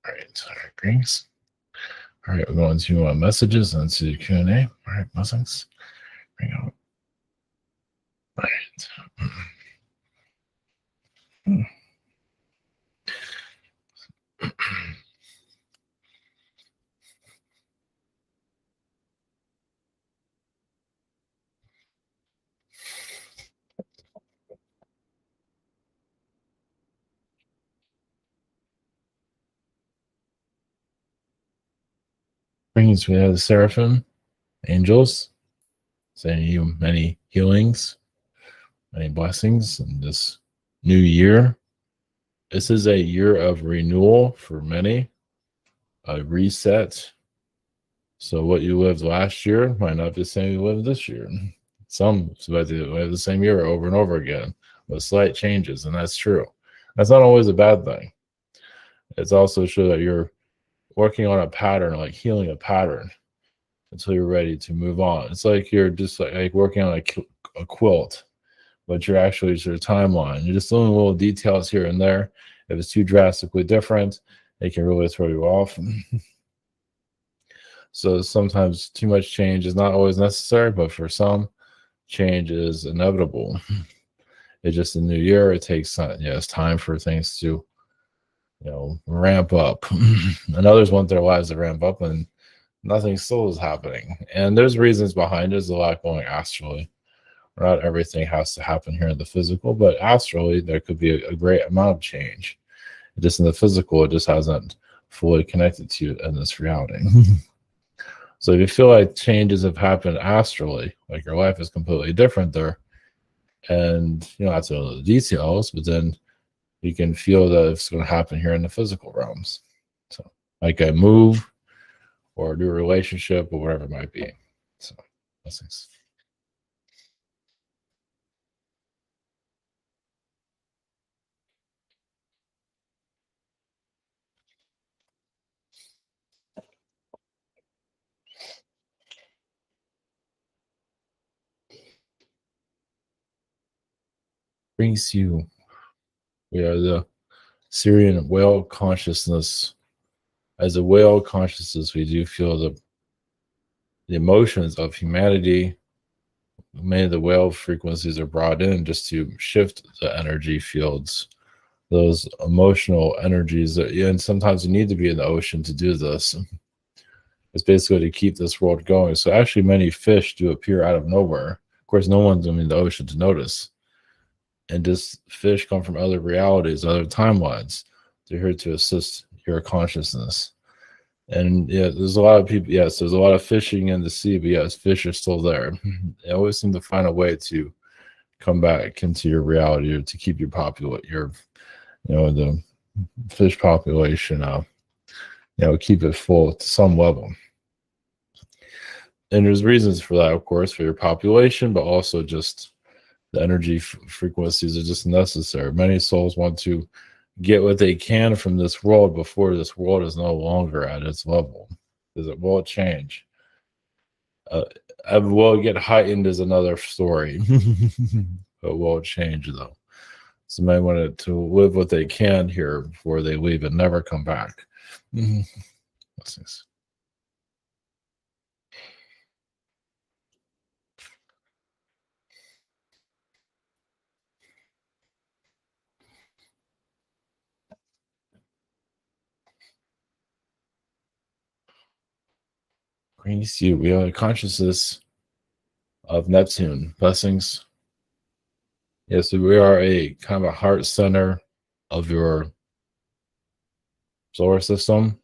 All right, greetings. All right, we're going to messages and to Q&A. All right, blessings. Bring out. All right. Greetings, we have the Seraphim, angels, sending you many healings, many blessings in this new year. This is a year of renewal for many, a reset. So what you lived last year might not be the same you lived this year. Some expect to live the same year over and over again with slight changes, and that's true. That's not always a bad thing. It's also true that you're working on a pattern, like healing a pattern until you're ready to move on. It's like you're just like working on a quilt, but you're actually your timeline. You're just doing little details here and there. If it's too drastically different, it can really throw you off. So sometimes too much change is not always necessary, but for some, change is inevitable. It's just a new year. It takes it's time for things to ramp up. And others want their lives to ramp up, and nothing still is happening. And there's reasons behind it. There's a lot going astrally. Not everything has to happen here in the physical, but astrally there could be a great amount of change. Just in the physical, it just hasn't fully connected to you in this reality. So if you feel like changes have happened astrally, like your life is completely different there, and you don't have to know the details, but then you can feel that it's going to happen here in the physical realms. So like a move or a new relationship or whatever it might be. So blessings. Brings you. We are the Syrian whale consciousness. As a whale consciousness, we do feel the emotions of humanity. Many of the whale frequencies are brought in just to shift the energy fields, those emotional energies and sometimes you need to be in the ocean to do this. It's basically to keep this world going. So actually many fish do appear out of nowhere. Of course, no one's in the ocean to notice. And just fish come from other realities, other timelines. They're here to assist your consciousness. And there's a lot of people. Yes, there's a lot of fishing in the sea, but yes, fish are still there. They always seem to find a way to come back into your reality or to keep you populate the fish population. Keep it full to some level. And there's reasons for that, of course, for your population, but also just the energy frequencies are just necessary. Many souls want to get what they can from this world before this world is no longer at its level. Because it will change. Will it get heightened is another story. It will change, though. So many want to live what they can here before they leave and never come back. Blessings. Brings you. We are the consciousness of Neptune. Blessings. Yes, so we are a kind of a heart center of your solar system.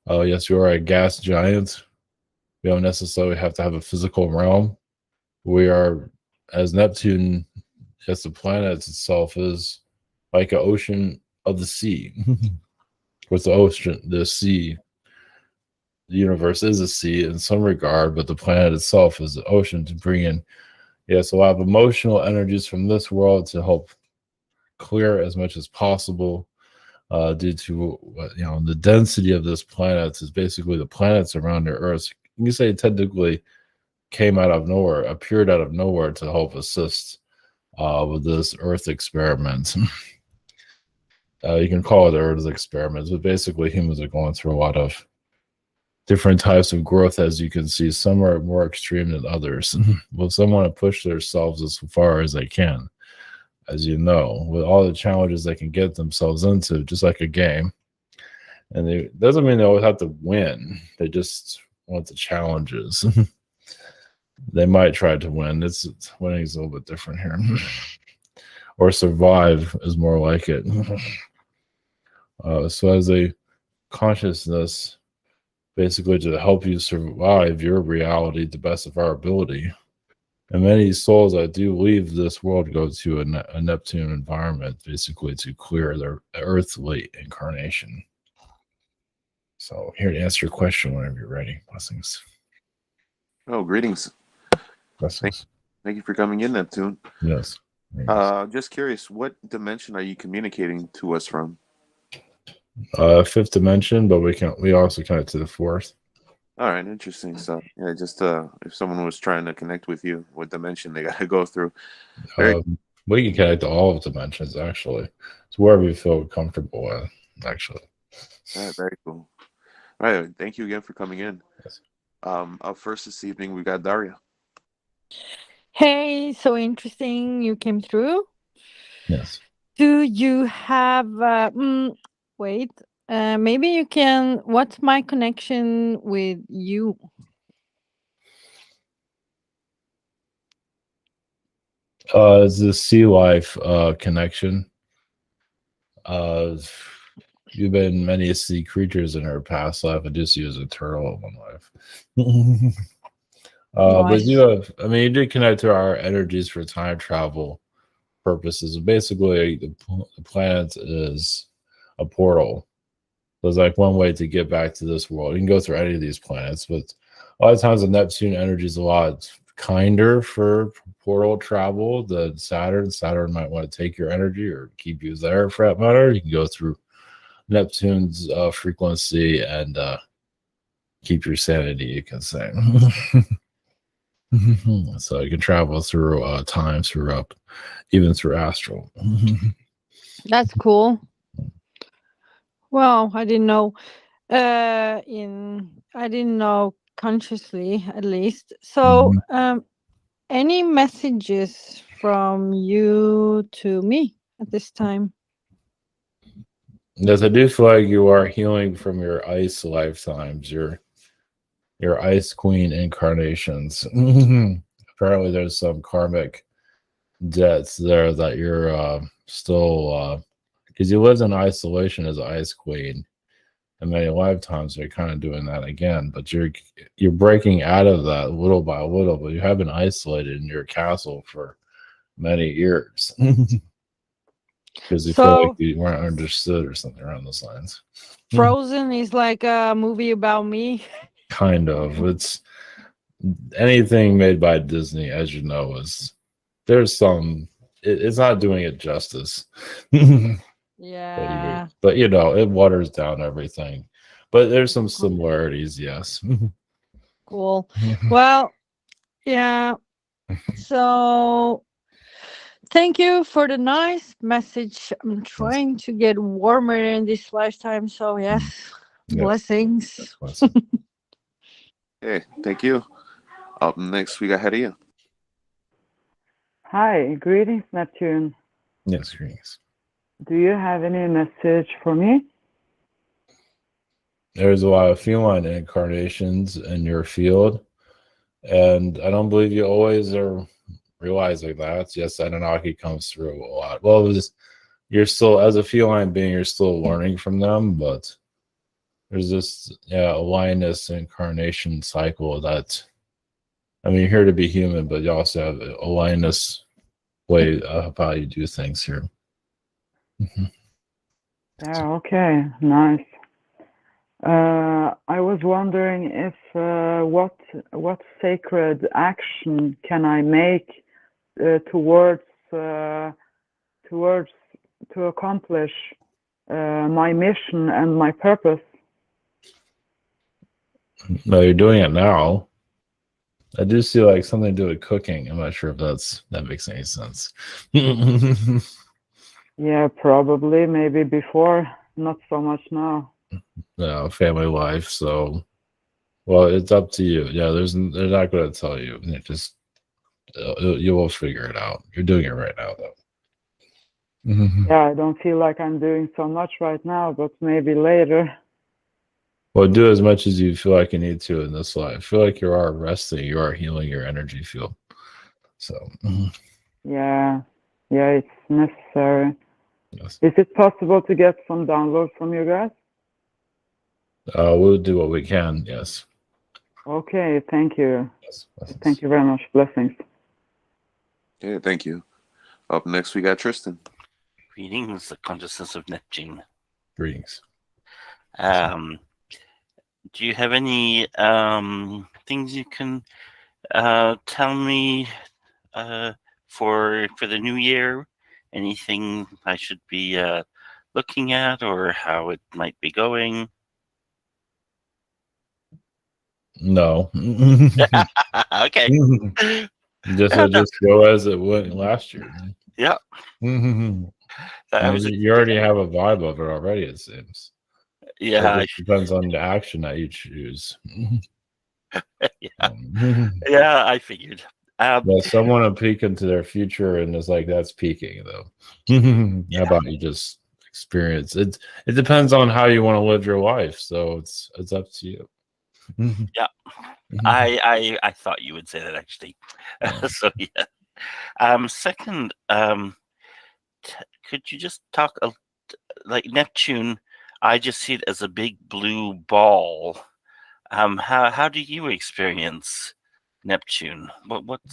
Yes, you are a gas giant. We don't necessarily have to have a physical realm. We are, as Neptune, yes, the planet itself is like an ocean of the sea. With the ocean, the sea, the universe is a sea in some regard, but the planet itself is the ocean to bring in, a lot of emotional energies from this world to help clear as much as possible. Due to the density of this planet is basically the planets around the Earth. You can say technically came out of nowhere, appeared out of nowhere to help assist with this Earth experiment. You can call it Earth's experiments, but basically humans are going through a lot of different types of growth, as you can see. Some are more extreme than others. Well, some want to push themselves as far as they can, as you know, with all the challenges they can get themselves into, just like a game. And it doesn't mean they always have to win. They just want the challenges. They might try to win. Winning is a little bit different here. Or survive is more like it. So as a consciousness, basically to help you survive your reality to the best of our ability. And many souls that do leave this world go to a Neptune environment, basically to clear their earthly incarnation. So here to answer your question whenever you're ready. Blessings. Oh, greetings. Blessings. Thank you for coming in, Neptune. Yes. Just curious, what dimension are you communicating to us from? Fifth dimension, but we also connect to the fourth. All right, interesting. So yeah, just if someone was trying to connect with you, what dimension they got to go through? We can connect to all of dimensions, actually. It's wherever you feel comfortable with, actually. All right, very cool. All right, thank you again for coming in. Yes. Up first this evening, we got Daria. Hey, so interesting you came through. Yes. Do you have maybe you can, what's my connection with you? It's the sea life connection. You've been many sea creatures in her past life. I do see you as a turtle in one life. But you did connect to our energies for time travel purposes. Basically, the planet is a portal. There's like one way to get back to this world. You can go through any of these planets, but a lot of times the Neptune energy is a lot kinder for portal travel than Saturn. Saturn might want to take your energy or keep you there for that matter. You can go through Neptune's frequency and keep your sanity, you can say. So you can travel through time, even through Astral. That's cool. Well, I didn't know. I didn't know consciously, at least. So, any messages from you to me at this time? Yes, I do feel like you are healing from your ice lifetimes, your ice queen incarnations. Apparently, there's some karmic debts there that you're still because you lived in isolation as an ice queen and many lifetimes. You're kind of doing that again, but you're breaking out of that little by little. But you have been isolated in your castle for many years because you feel like you weren't understood or something around those lines. Frozen is like a movie about me. Kind of. It's anything made by Disney, as you know, there's some. It's not doing it justice. Yeah. But you know, it waters down everything. But there's some similarities, yes. Cool. Well, yeah. So thank you for the nice message. I'm trying to get warmer in this lifetime. So yes. Blessings. Hey, thank you. Up next, we got Daria. Hi, greetings, Neptune. Yes, greetings. Do you have any message for me? There's a lot of feline incarnations in your field, and I don't believe you always are realizing that. Yes, Anunnaki comes through a lot. Well, you're still, as a feline being, you're still learning from them, but there's this aligness incarnation cycle that, I mean, you're here to be human, but you also have a aligness way of how you do things here. Yeah, okay, nice. I was wondering if what sacred action can I make towards to accomplish my mission and my purpose? No, you're doing it now. I do see like something to do with cooking. I'm not sure if that makes any sense. Yeah, probably. Maybe before. Not so much now. Family life. So, well, it's up to you. Yeah, they're not going to tell you. It just you will figure it out. You're doing it right now, though. Yeah, I don't feel like I'm doing so much right now, but maybe later. Well, do as much as you feel like you need to in this life. Feel like you are resting. You are healing your energy field. So, Yeah, it's necessary. yes. Is it possible to get some downloads from you guys? We'll do what we can. Yes. Okay, thank you. Yes. Thank you very much. Blessings. Yeah, thank you. Up next, we got Tristan. Greetings, the consciousness of Neptune. Greetings. Do you have any things you can tell me for the new year? Anything I should be looking at, or how it might be going? No. Okay. Just go as it went last year. Yeah. You already have a vibe of it already, it seems. Yeah. It depends on the action that you choose. Yeah, I figured. Someone will peek into their future and it's like, that's peeking, though. How about you just experience it? It depends on how you want to live your life. So it's up to you. Yeah. I thought you would say that, actually. So yeah. Second, could you just talk like Neptune? I just see it as a big blue ball. How do you experience Neptune?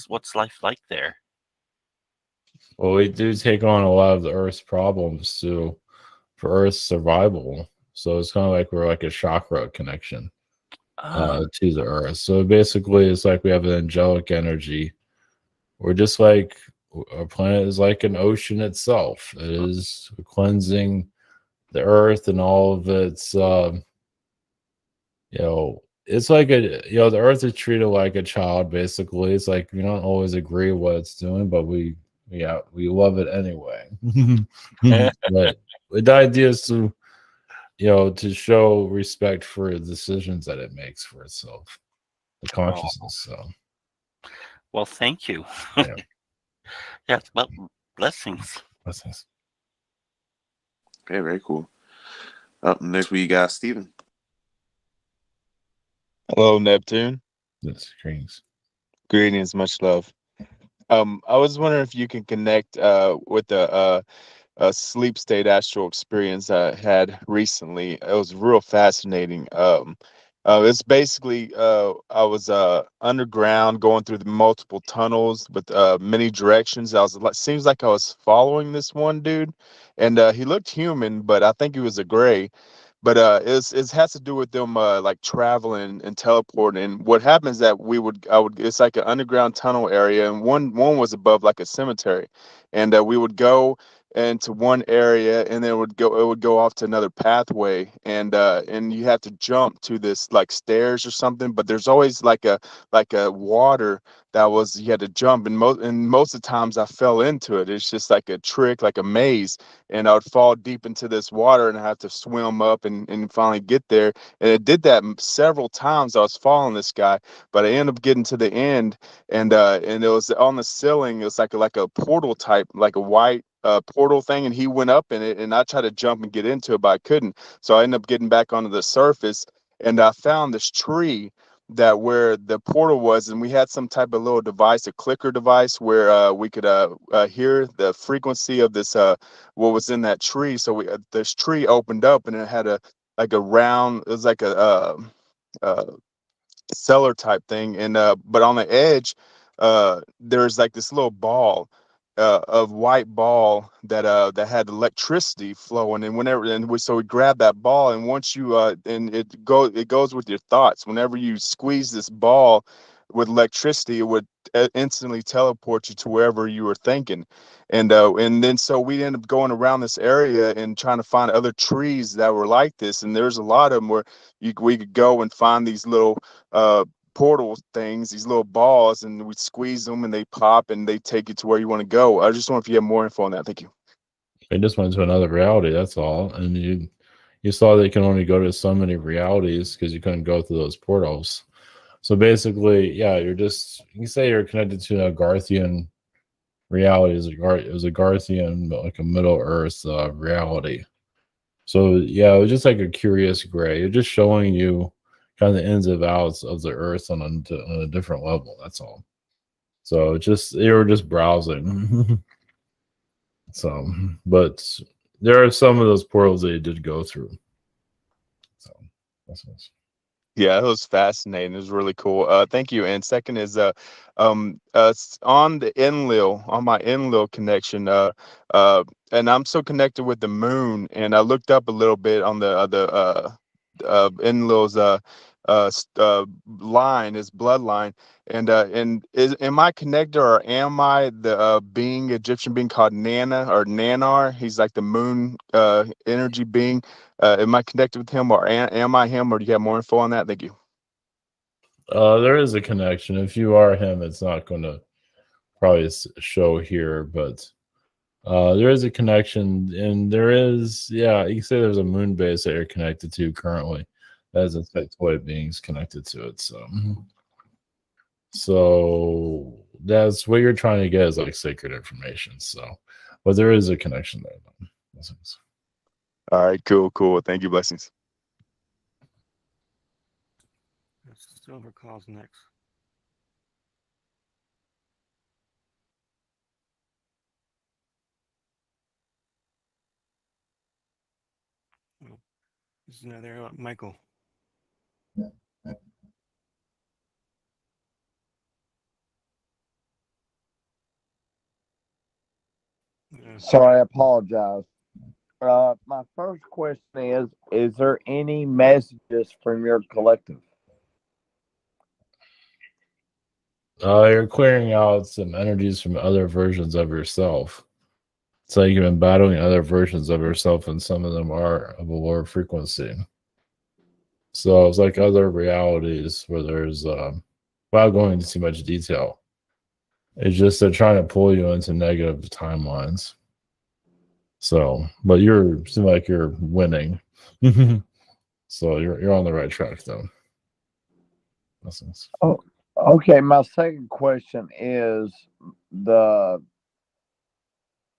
What's life like there? Well, we do take on a lot of the Earth's problems for Earth's survival. So it's kind of like we're like a chakra connection to the Earth. So basically, it's like we have an angelic energy. We're just like our planet is like an ocean itself. It is cleansing the Earth and all of its, it's like the Earth is treated like a child. Basically, it's like we don't always agree what it's doing, but we love it anyway. But the idea is to to show respect for the decisions that it makes for itself, the consciousness. So, well, thank you. Yeah. Yeah, well, blessings. Blessings. Okay, very cool. Up next, we got Steven. Hello, Neptune. Yes, greetings. Greetings, much love. I was wondering if you can connect with a sleep state astral experience I had recently. It was real fascinating. It's basically I was underground, going through the multiple tunnels with many directions. Seems like I was following this one dude, and he looked human, but I think he was a gray. But it has to do with them like traveling and teleporting. And what happens is that it's like an underground tunnel area, and one was above like a cemetery, and we would go into one area, and then it would go off to another pathway, and you have to jump to this like stairs or something. But there's always like a water you had to jump, and most of the times I fell into it. It's just like a trick, like a maze, and I would fall deep into this water and I have to swim up and finally get there. And it did that several times. I was following this guy, but I ended up getting to the end, and it was on the ceiling. It was like a portal type, like a white portal thing, and he went up in it, and I tried to jump and get into it, but I couldn't. So I ended up getting back onto the surface, and I found this tree that where the portal was, and we had some type of little device, a clicker device, where we could hear the frequency of this what was in that tree. So this tree opened up, and it had a round, it was like a cellar type thing, and but on the edge there's like this little ball of white ball that had electricity flowing, and so we grabbed that ball, and once you and it goes with your thoughts. Whenever you squeeze this ball with electricity, it would instantly teleport you to wherever you were thinking. And then so we ended up going around this area and trying to find other trees that were like this, and there's a lot of them where we could go and find these little portal things, these little balls, and we squeeze them and they pop and they take you to where you want to go. I just wonder if you have more info on that. Thank you. They just went to another reality. That's all. And you saw they can only go to so many realities because you couldn't go through those portals. So basically, yeah, you can say you're connected to a Garthian reality. It was a Garthian, like a Middle Earth reality. So yeah, it was just like a curious gray. It's just showing you kind of the ins and outs of the Earth on a different level. That's all. So you were just browsing. So, but there are some of those portals that you did go through. So that's nice. Yeah, it was fascinating. It was really cool. Thank you. And second is on the Enlil, on my Enlil connection, and I'm so connected with the moon, and I looked up a little bit on the Enlil's line, his bloodline, and am I connected, or am I the Egyptian being called Nana or Nanar? He's like the moon energy being. Am I connected with him, or am I him, or do you have more info on that? Thank you. There is a connection. If you are him, it's not going to probably show here, but there is a connection, and there is, yeah, you can say there's a moon base that you're connected to currently. That has insectoid beings connected to it. So that's what you're trying to get is like sacred information. So, but there is a connection there. All right, cool. Thank you, blessings. Silver calls next. Oh, this is another Michael. Sorry, I apologize. My first question is there any messages from your collective? You're clearing out some energies from other versions of yourself. It's like you've been battling other versions of yourself, and some of them are of a lower frequency. So it's like other realities where there's, without going into too much detail, it's just they're trying to pull you into negative timelines. So, but seem like you're winning. So you're on the right track, though. Blessings. Oh, okay. My second question is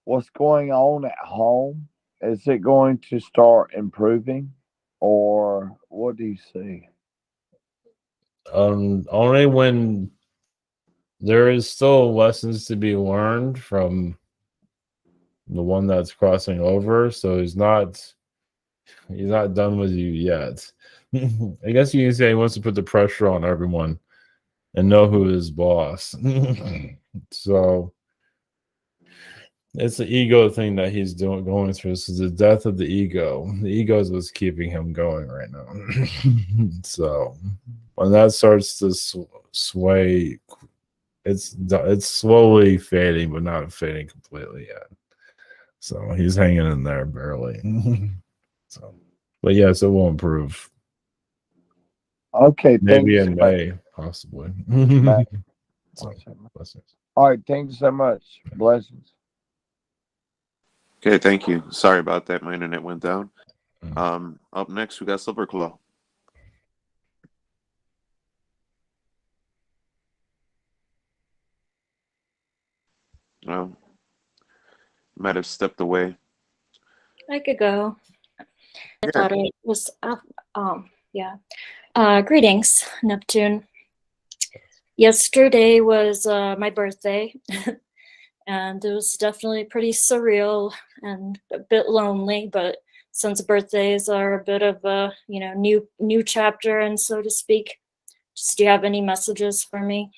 what's going on at home? Is it going to start improving, or what do you see? Only when there is still lessons to be learned from the one that's crossing over. So he's not done with you yet. I guess you can say he wants to put the pressure on everyone and know who is boss. So it's the ego thing that he's going through. This is the death of the ego. The ego is what's keeping him going right now. So when that starts to sway, it's slowly fading, but not fading completely yet. So he's hanging in there barely. So, but yes, it will improve. Okay, Maybe thanks. in May, possibly. So, blessings. All right, thank you so much. Blessings. Okay, thank you. Sorry about that. My internet went down. Up next, we got Silverclaw. Well, might have stepped away. I could go. I Yeah. thought it was, yeah. Greetings, Neptune. Yesterday was my birthday, and it was definitely pretty surreal and a bit lonely, but since birthdays are a bit of a, new chapter, and so to speak, do you have any messages for me?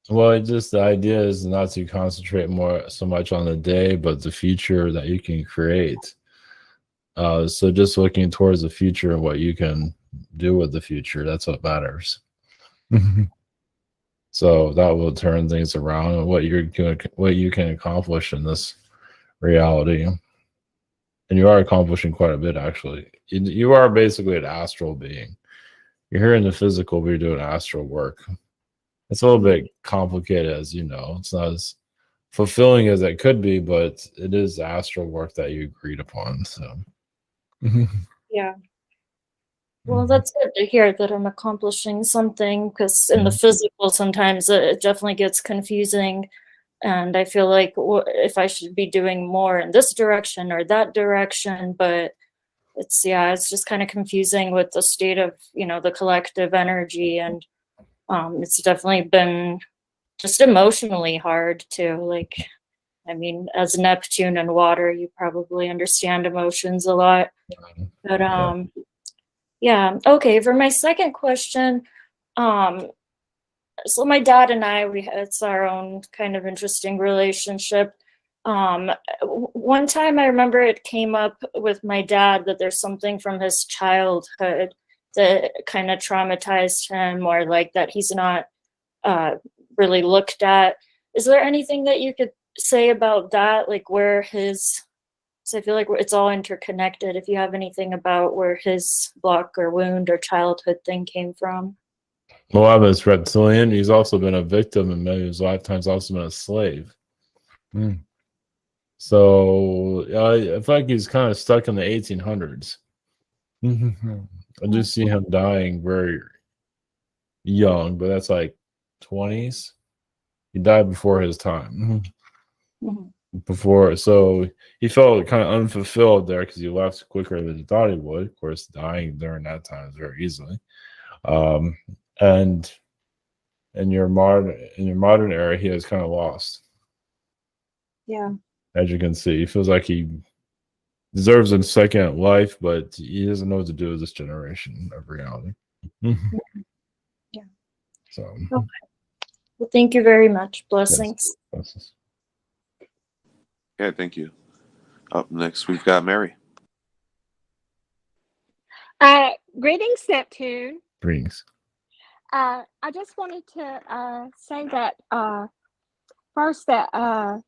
Well, just the idea is not to concentrate so much on the day, but the future that you can create. So just looking towards the future and what you can do with the future, that's what matters. So that will turn things around and what you can accomplish in this reality. And you are accomplishing quite a bit, actually. You are basically an astral being. You're here in the physical, but you're doing astral work. It's a little bit complicated, as you know. It's not as fulfilling as it could be, but it is astral work that you agreed upon. So, Yeah. Well, that's good to hear that I'm accomplishing something, because in the physical, sometimes it definitely gets confusing. And I feel like if I should be doing more in this direction or that direction, but it's just kind of confusing with the state of, the collective energy. And it's definitely been just emotionally hard too. Like, I mean, as Neptune and water, you probably understand emotions a lot. But yeah. Okay, for my second question, so my dad and I, it's our own kind of interesting relationship. One time I remember it came up with my dad that there's something from his childhood that kind of traumatized him, or like that he's not really looked at. Is there anything that you could say about that? Like where so I feel like it's all interconnected. If you have anything about where his block or wound or childhood thing came from. Moab is reptilian. He's also been a victim in many of his lifetimes, also been a slave. So I feel like he's kind of stuck in the 1800s. I do see him dying very young, but that's like 20s. He died before his time. So he felt kind of unfulfilled there because he left quicker than he thought he would. Of course, dying during that time is very easily. And in your modern era, he is kind of lost. Yeah. As you can see, he feels like he deserves a second life, but he doesn't know what to do with this generation of reality. Yeah. So. Okay. Well, thank you very much. Blessings. Yes. Yeah, thank you. Up next, we've got Mary. Greetings, Neptune. Greetings. I just wanted to say that first that I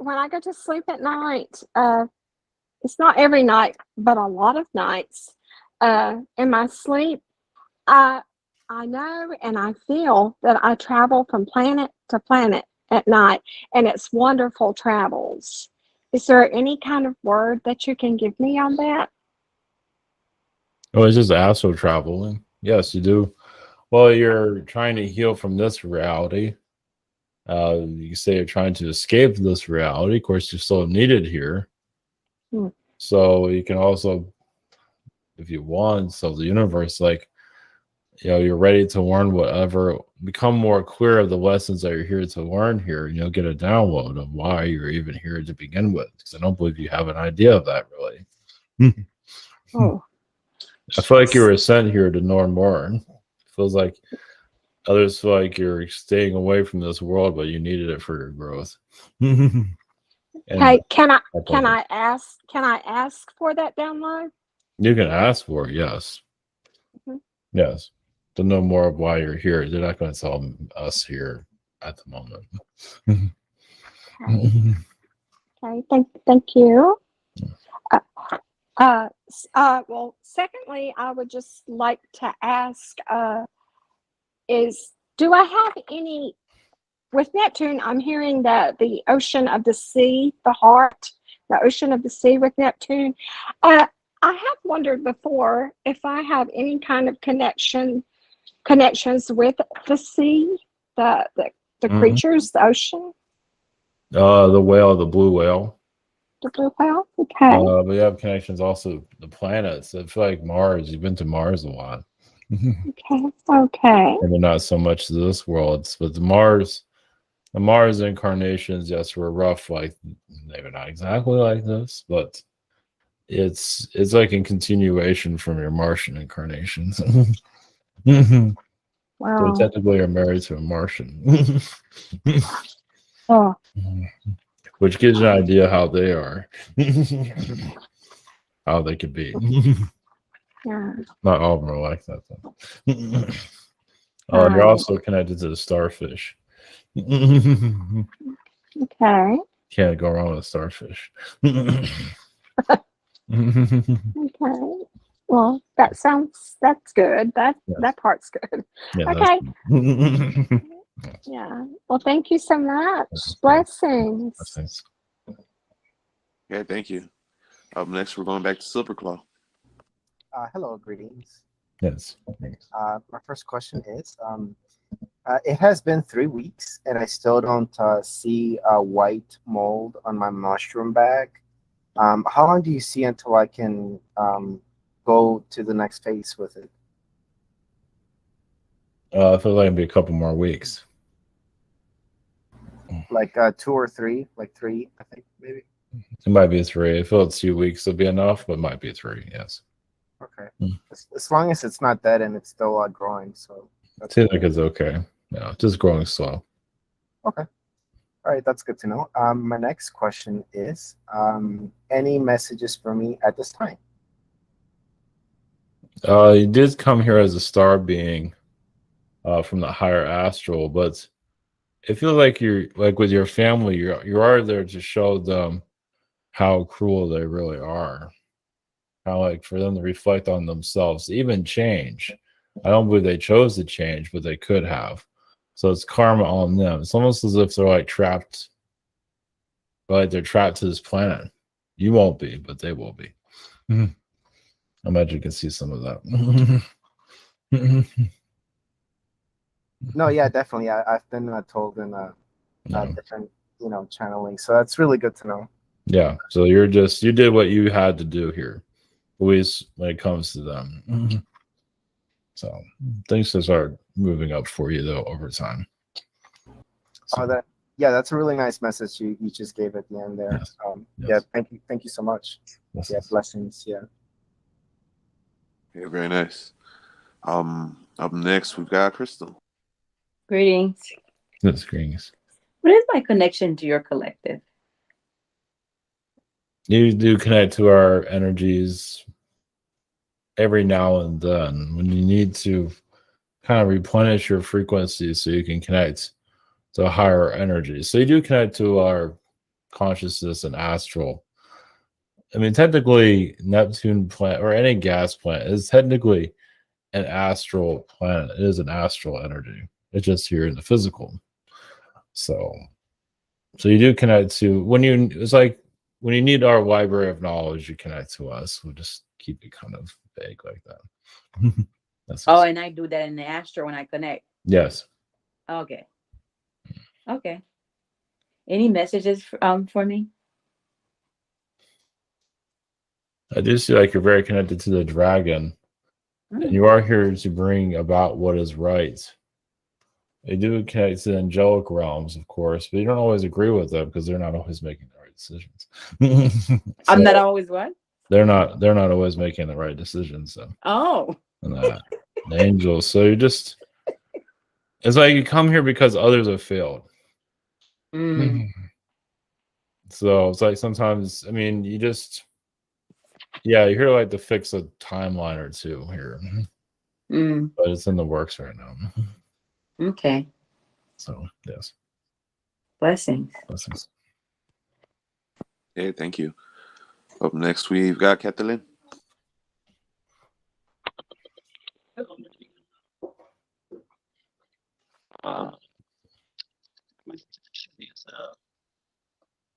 when I go to sleep at night, it's not every night, but a lot of nights, in my sleep, I know and I feel that I travel from planet to planet at night, and it's wonderful travels. Is there any kind of word that you can give me on that? Oh, it's just astral traveling. Yes, you do. Well, you're trying to heal from this reality. You say you're trying to escape this reality. Of course, you're still needed here. So you can also, if you want, so the universe, like, you're ready to learn whatever, become more clear of the lessons that you're here to learn here, and you'll get a download of why you're even here to begin with. Because I don't believe you have an idea of that, really. I feel like you were sent here to learn more. It feels like others feel like you're staying away from this world, but you needed it for your growth. Hey, can I ask for that download? You can ask for it, yes. Yes. To know more of why you're here. They're not going to tell us here at the moment. Okay, thank you. Well, secondly, I would just like to ask, do I have any, with Neptune, I'm hearing that the ocean of the sea, the heart, the ocean of the sea with Neptune. I have wondered before if I have any kind of connections with the sea, the creatures, the ocean. The whale, the blue whale. The blue whale? Okay. We have connections also the planets. I feel like Mars. You've been to Mars a lot. Okay. Maybe not so much to this world, but the Mars incarnations, yes, were rough. Like maybe not exactly like this, but it's like a continuation from your Martian incarnations. Wow. So technically, you're married to a Martian. Which gives you an idea how they are. How they could be. Yeah. Not all of them are like that, though. You're also connected to the starfish. Okay. Can't go wrong with starfish. Okay. Well, that's good. That part's good. Yeah, okay. Yeah. Well, thank you so much. Blessings. Blessings. Okay, thank you. Up next, we're going back to Silverclaw. Hello, greetings. Yes. My first question is, it has been 3 weeks and I still don't see a white mold on my mushroom bag. How long do you see until I can go to the next phase with it? I feel like it'll be a couple more weeks. Like 2 or 3? Like 3, I think, maybe. It might be 3. I feel it's 2 weeks will be enough, but it might be 3. Yes. Okay. As long as it's not dead and it's still growing, so. Seems like it's okay. Yeah, just growing slow. Okay. All right, that's good to know. My next question is, any messages for me at this time? You did come here as a star being from the higher astral, but it feels like you're like with your family, you are there to show them how cruel they really are. How like for them to reflect on themselves, even change. I don't believe they chose to change, but they could have. So it's karma on them. It's almost as if they're like trapped, like they're trapped to this planet. You won't be, but they will be. I imagine you can see some of that. No, yeah, definitely. I've been told in different, channeling. So that's really good to know. Yeah. So you did what you had to do here, at least when it comes to them. So things will start moving up for you though over time. So, that's a really nice message you just gave at the end there. Yes. Yeah, thank you so much. Yes. Yeah, blessings. Yeah. Okay, very nice. Up next, we've got Crystal. Greetings. That's greetings. What is my connection to your collective? You do connect to our energies every now and then when you need to kind of replenish your frequency so you can connect to higher energies. So you do connect to our consciousness and astral. I mean, technically, Neptune planet or any gas planet is technically an astral planet. It is an astral energy. It's just here in the physical. So you do connect to it's like when you need our library of knowledge, you connect to us. We'll just keep it kind of vague like that. And I do that in the Astral when I connect. Yes. Okay. Any messages for me? I do see like you're very connected to the dragon. And you are here to bring about what is right. They do connect to the angelic realms, of course, but you don't always agree with them because they're not always making the right decisions. I'm not always what? They're not always making the right decisions. So. And the angels. So it's like you come here because others have failed. So it's like sometimes, I mean, you're here like to fix a timeline or two here. But it's in the works right now. Okay. So, yes. Blessings. Okay, thank you. Up next, we've got Kathleen.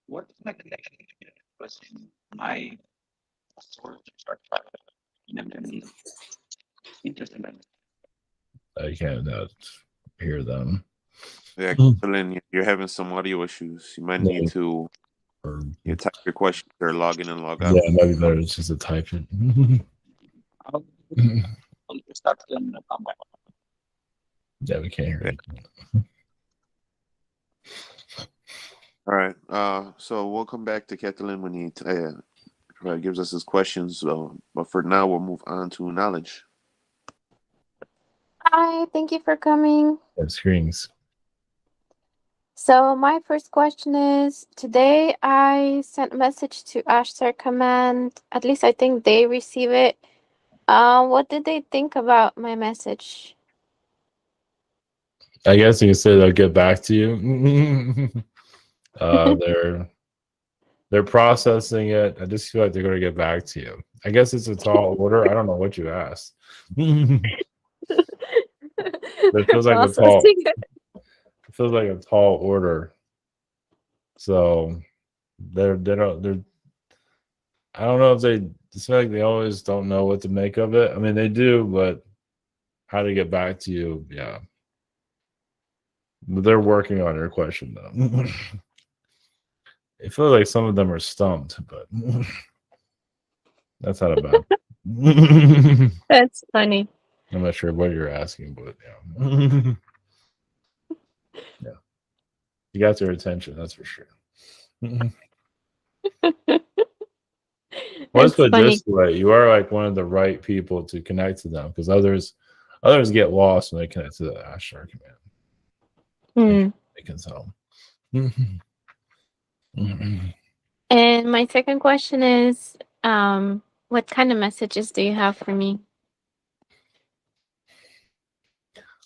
What is my connection with my source I can't hear them. Yeah, Kathleen, you're having some audio issues. You might need to type your question or log in and log out. Yeah, it might be better just to type it. Yeah, we can't hear it. All right. So we'll come back to Kathleen when he gives us his questions. But for now, we'll move on to knowledge. Hi, thank you for coming. Screens. So my first question is, today I sent a message to Ashtar Command. At least I think they receive it. What did they think about my message? I guess you can say they'll get back to you. They're processing it. I just feel like they're going to get back to you. I guess it's a tall order. I don't know what you asked. It feels like a tall. feels like a tall order. So they're I don't know if it's like they always don't know what to make of it. I mean, they do, but how to get back to you, yeah. But they're working on your question though. It feels like some of them are stumped, but that's not a bad. That's funny. I'm not sure what you're asking, but yeah. Yeah. You got their attention, that's for sure. Let's put it this way, you are like one of the right people to connect to them, because others get lost when they connect to the Ashtar command. They can tell. And my second question is, what kind of messages do you have for me?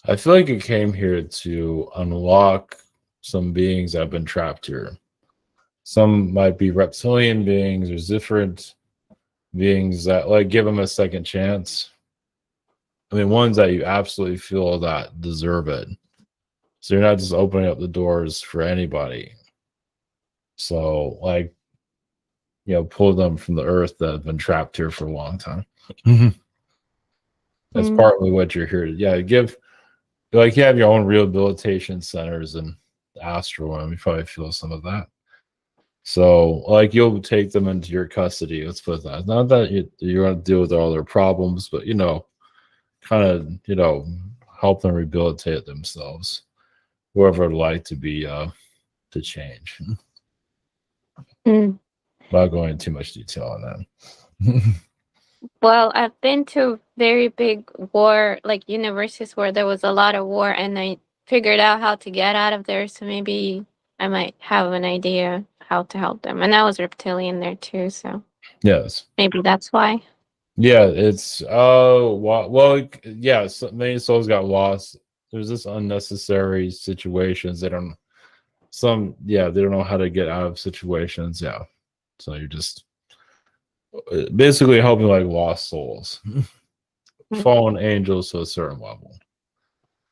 I feel like it came here to unlock some beings that have been trapped here. Some might be reptilian beings. There's different beings that like give them a second chance. I mean, ones that you absolutely feel that deserve it. So you're not just opening up the doors for anybody. So like, pull them from the earth that have been trapped here for a long time. That's partly what you're here to. Yeah, you have your own rehabilitation centers in Astral, and you probably feel some of that. So, like, you'll take them into your custody. Let's put that. Not that you're going to deal with all their problems, but kind of, help them rehabilitate themselves. Whoever would like to be to change. Without going into too much detail on that. Well, I've been to very big war, like universes where there was a lot of war, and I figured out how to get out of there. So maybe I might have an idea how to help them. And I was reptilian there too, so yes, maybe that's why. Yeah, it's yeah. So many souls got lost. There's this unnecessary situations. They don't know how to get out of situations. Yeah, so you're just basically helping like lost souls, fallen angels to a certain level.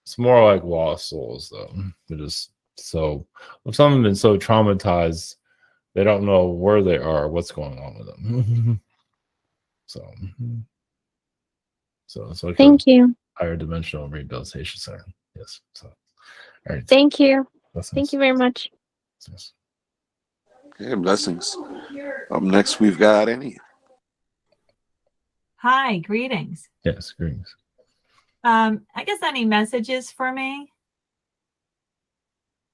It's more like lost souls though. They're just so some have been so traumatized they don't know where they are, what's going on with them. So it's like Thank you. Higher dimensional rehabilitation center. Yes. So all right. Thank you. Blessings. Thank you very much. Yes. Okay, blessings. Up next, we've got Annie. Hi, greetings. Yes, greetings. I guess any messages for me?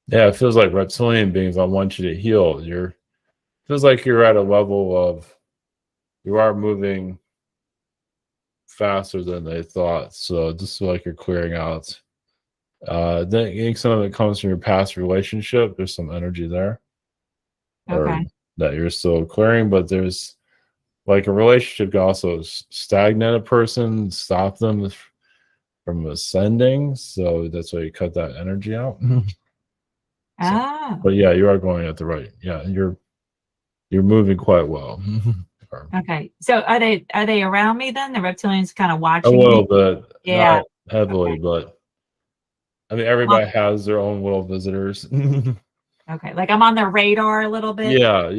Yeah, it feels like reptilian beings. I want you to heal. Feels like you're at a level of you are moving faster than they thought. So just feel like you're clearing out. I think some of it comes from your past relationship. There's some energy there. Okay. That you're still clearing, but there's like a relationship can also stagnate a person, stop them from ascending. So that's why you cut that energy out. But yeah, you are going at the right. Yeah, you're moving quite well. Okay. So are they around me then? The reptilians kind of watching a little me? bit, Yeah. not heavily, but I mean everybody has their own little visitors. Okay. Like I'm on their radar a little bit. Yeah.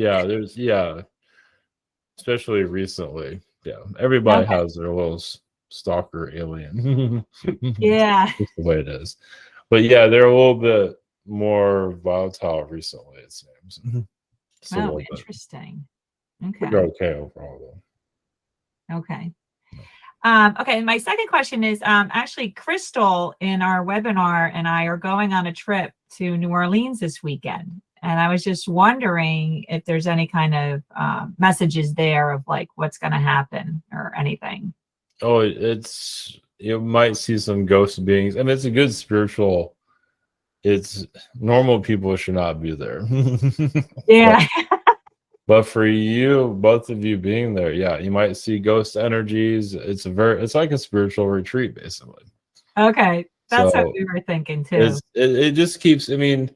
Especially recently. Yeah. Everybody has their little stalker alien. Yeah. That's the way it is. But yeah, they're a little bit more volatile recently, it seems. Oh, interesting. Okay. You're okay overall though. Okay. Okay. My second question is actually Crystal in our webinar and I are going on a trip to New Orleans this weekend. And I was just wondering if there's any kind of messages there of like what's going to happen or anything. Oh, you might see some ghost beings. I mean, it's a good spiritual. It's normal people should not be there. Yeah. But for you, both of you being there, yeah, you might see ghost energies. It's like a spiritual retreat, basically. Okay. That's what we were thinking too. It just keeps, I mean,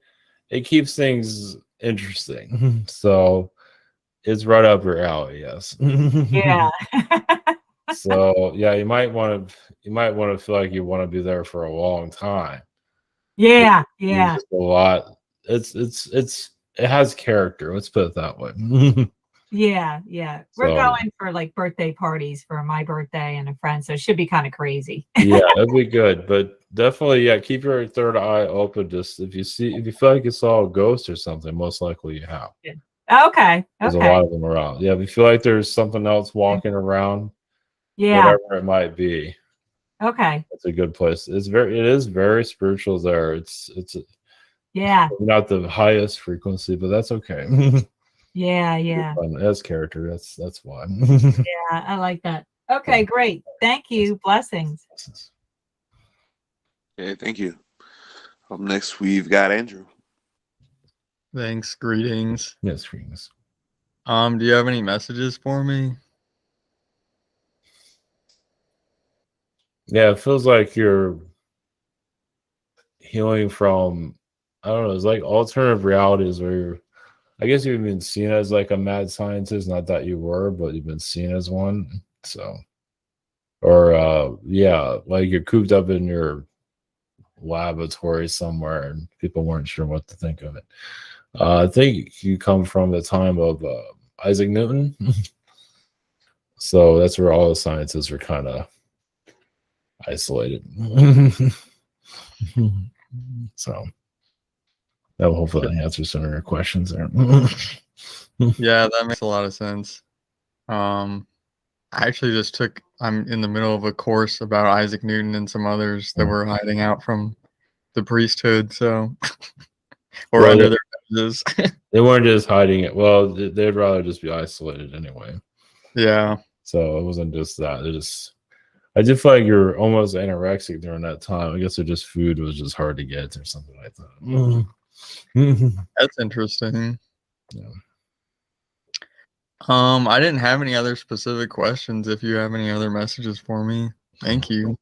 it keeps things interesting. So it's right up your alley, yes. Yeah. So yeah, you might want to feel like you want to be there for a long time. Yeah, It's yeah. just a lot. It has character. Let's put it that way. Yeah, yeah. We're So going for like birthday parties for my birthday and a friend, so it should be kind of crazy. yeah, that'd be good. But definitely, yeah, keep your third eye open. Just if you feel like you saw a ghost or something, most likely you have. Okay, There's a okay. lot of them around. Yeah, if you feel like there's something else walking around, Yeah, whatever it might be, okay. it's a good place. It is very spiritual there. It's Yeah, not the highest frequency, but that's okay. yeah, yeah. Fun. It has character. That's why. Yeah, I like that. Okay, great. Thank you. Blessings. Okay, thank you. Up next, we've got Andrew. Thanks. Greetings. Yes, greetings. Do you have any messages for me? Yeah, it feels like you're healing from, I don't know, it's like alternative realities where I guess you've been seen as like a mad scientist, not that you were, but you've been seen as one. So, or yeah, like you're cooped up in your laboratory somewhere and people weren't sure what to think of it. I think you come from the time of Isaac Newton. So that's where all the scientists are kind of isolated. So that will hopefully answer some of your questions there. Yeah, that makes a lot of sense. I actually just I'm in the middle of a course about Isaac Newton and some others that were hiding out from the priesthood, so or Well, under their badges. They weren't just hiding it. Well, they'd rather just be isolated anyway. Yeah. So it wasn't just that. I did feel like you're almost anorexic during that time. I guess it just food was just hard to get or something like that. That's interesting. Yeah. I didn't have any other specific questions. If you have any other messages for me, thank you.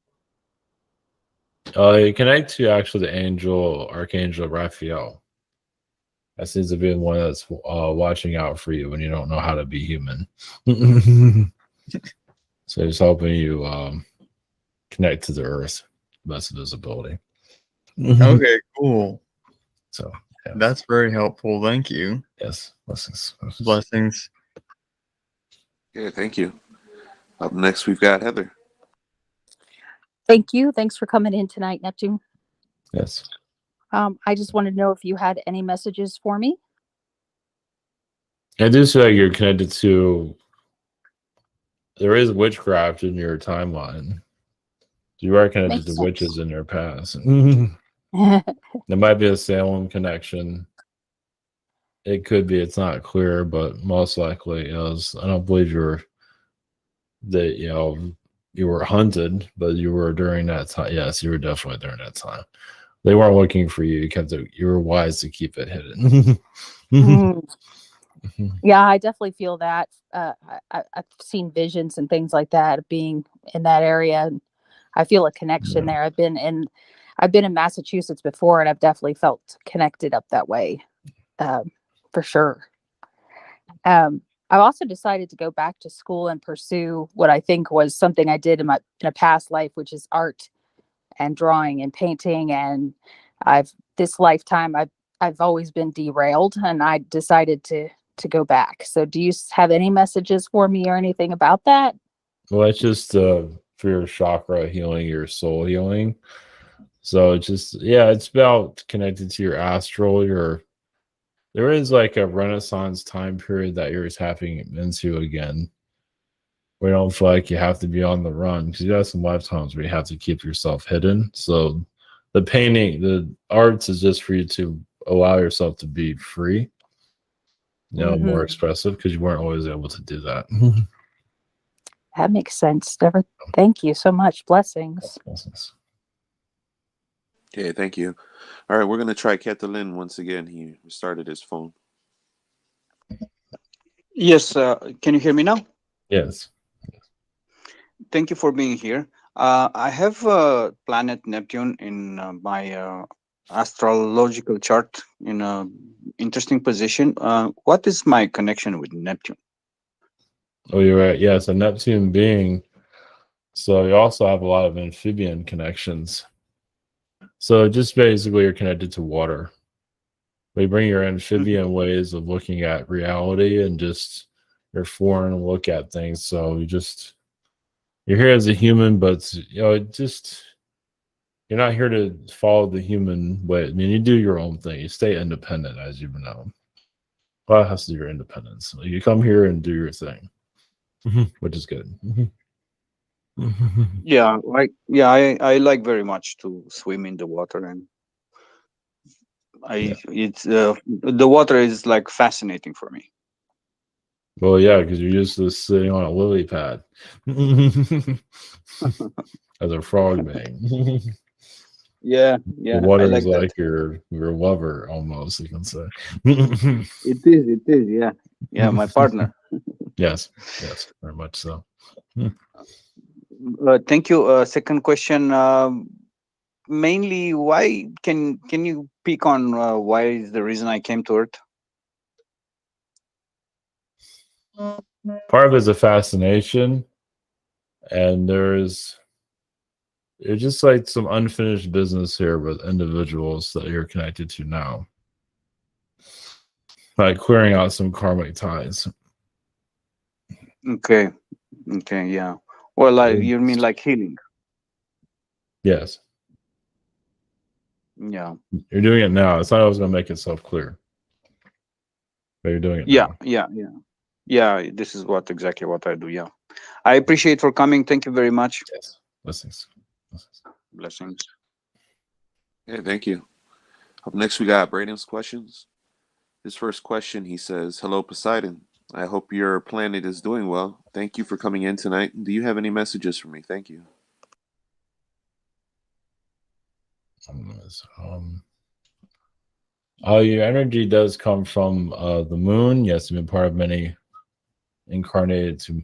You connect to actually the Archangel Raphael. That seems to be the one that's watching out for you when you don't know how to be human. So he's helping you connect to the earth, best of his ability. Okay, cool. So yeah. That's very helpful. Thank you. Yes, blessings. Blessings. Okay, thank you. Up next, we've got Heather. Thank you. Thanks for coming in tonight, Neptune. Yes. I just wanted to know if you had any messages for me. I do feel like you're connected to. There is witchcraft in your timeline. You are connected Makes to sense. witches in your past. There might be a Salem connection. It could be. It's not clear, but most likely is. I don't believe you were hunted, but you were during that time. Yes, you were definitely during that time. They weren't looking for you. You were wise to keep it hidden. Yeah, I definitely feel that. I've seen visions and things like that of being in that area. And I feel a connection there. I've been in Massachusetts before, and I've definitely felt connected up that way, for sure. I've also decided to go back to school and pursue what I think was something I did in a past life, which is art and drawing and painting. And this lifetime I've always been derailed, and I decided to go back. So do you have any messages for me or anything about that? Well, it's just for your chakra healing, your soul healing. So it's just, it's about connected to your astral. There is like a Renaissance time period that you're tapping into again. We don't feel like you have to be on the run, because you have some lifetimes where you have to keep yourself hidden. So the painting, the arts is just for you to allow yourself to be free, more expressive, because you weren't always able to do that. That makes sense. Thank you so much. Blessings. Blessings. Okay, thank you. All right, we're going to try Catalin once again. He restarted his phone. Yes, can you hear me now? Yes. Thank you for being here. I have planet Neptune in my astrological chart in a interesting position. What is my connection with Neptune? Oh, you're right. Yes, a Neptune being. So you also have a lot of amphibian connections. So just basically you're connected to water. We bring your amphibian ways of looking at reality and just your foreign look at things. So you're here as a human, but you're not here to follow the human way. I mean, you do your own thing. You stay independent, as you know. Well, it has to do your independence. So you come here and do your thing, which is good. Yeah, I like very much to swim in the water, and it's the water is like fascinating for me. Well, yeah, because you're used to sitting on a lily pad as a frog being. Yeah, The water I is like that. like your lover almost, you can say. It is, yeah, my partner. Yes, very much so. Thank you. Second question. Mainly, why can you pick on why is the reason I came to Earth? Part of it is a fascination, and there's just like some unfinished business here with individuals that you're connected to now, like clearing out some karmic ties. Okay, yeah. Well, you mean like healing? Yes. Yeah. You're doing it now. It's not always going to make itself clear, but you're doing it now. Yeah. This is exactly what I do. Yeah. I appreciate for coming. Thank you very much. Yes. Blessings. Yeah, thank you. Up next, we got Braden's questions. His first question, he says, "Hello, Poseidon. I hope your planet is doing well. Thank you for coming in tonight. Do you have any messages for me? Thank you." Your energy does come from the moon. Yes, you've been part of many incarnated to,